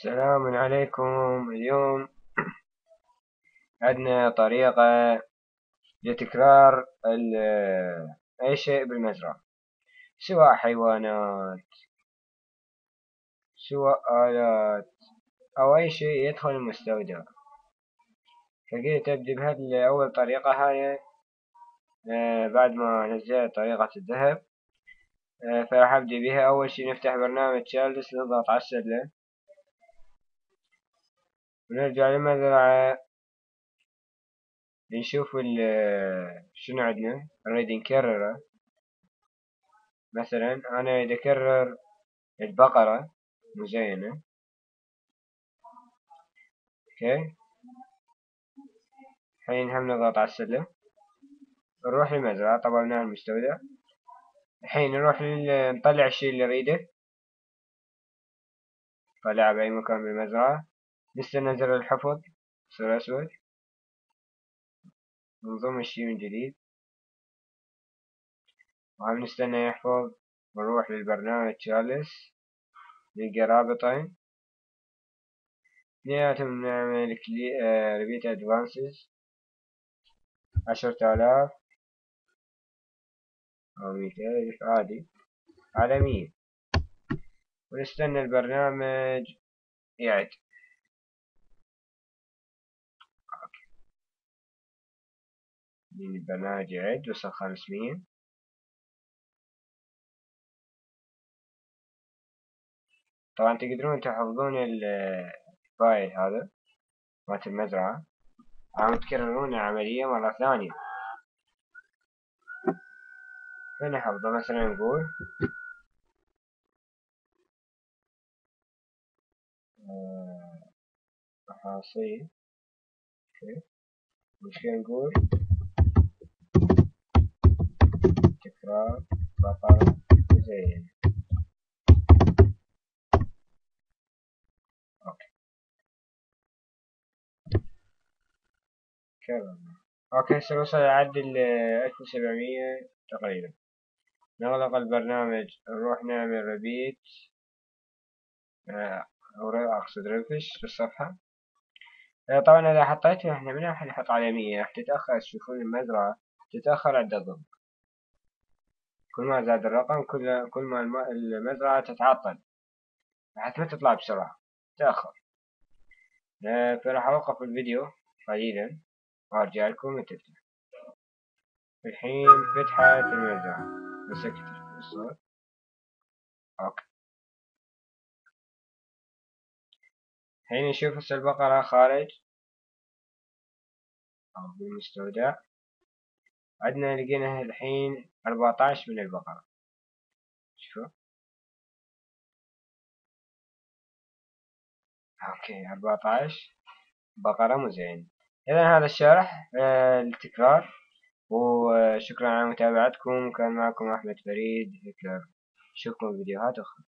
السلام عليكم. اليوم عندنا طريقة لتكرار أي شيء بالمزرعة، سواء حيوانات، سواء آلات، أو أي شيء يدخل المستودع. فقلت أبدي بهذه أول طريقة هاي. بعد ما نزلت طريقة الذهب، فراح أبدي بها. أول شي نفتح برنامج تشارلز، نضغط على السلة ونرجع للمزرعة، نشوف شنو عندنا نريد نكرره. مثلا أنا أريد أكرر البقرة مزينة. اوكي، الحين هم نضغط على السلم، نروح للمزرعة. طبعا من المستودع الحين نروح نطلع الشيء اللي نريده، نطلعه بأي مكان بالمزرعة. نستنى زر الحفظ يصير أسود، نضم الشيء من جديد، وهم نستنى يحفظ. ونروح للبرنامج تشارلز، نلقى رابطين اثنيناتهم. نعمل ريبيت ادفانسز 10,000 أو 100,000 عادي على 100، ونستنى البرنامج يعد. البرنامج يعد، وصل 500. طبعا تقدرون تحفظون الفايل هذا مالت المزرعة، عم تكررون العملية مرة ثانية. فنحفظه. مثلا نقول محاصيل. مشكلة نقول تكرار بقرة زين. اوكي، كررنا. اوكي، سنوصل لعد 1700 تقريبا. نغلق البرنامج، نروح نعمل ريبيت، أو أقصد ريفرش في الصفحة. طبعا إذا حطيته احنا من راح نحط على 100 راح تتأخر. تشوفون المزرعة تتأخر عند الضغط. كل ما زاد الرقم كل ما المزرعة تتعطل، حتى ما تطلع بسرعة، تأخر. فراح أوقف الفيديو قليلا وأرجع لكم وتفتح. الحين فتحت المزرعة، مسكت الصوت. أوكي، الحين نشوف هسه البقرة خارج أو بالمستودع. عندنا لقينا الحين 14 من البقرة. شوفوا، أوكي 14 بقرة مزين. إذا هذا الشرح للتكرار. وشكرا على متابعتكم. كان معكم أحمد فريد هتلر. أشوفكم في فيديوهات أخرى.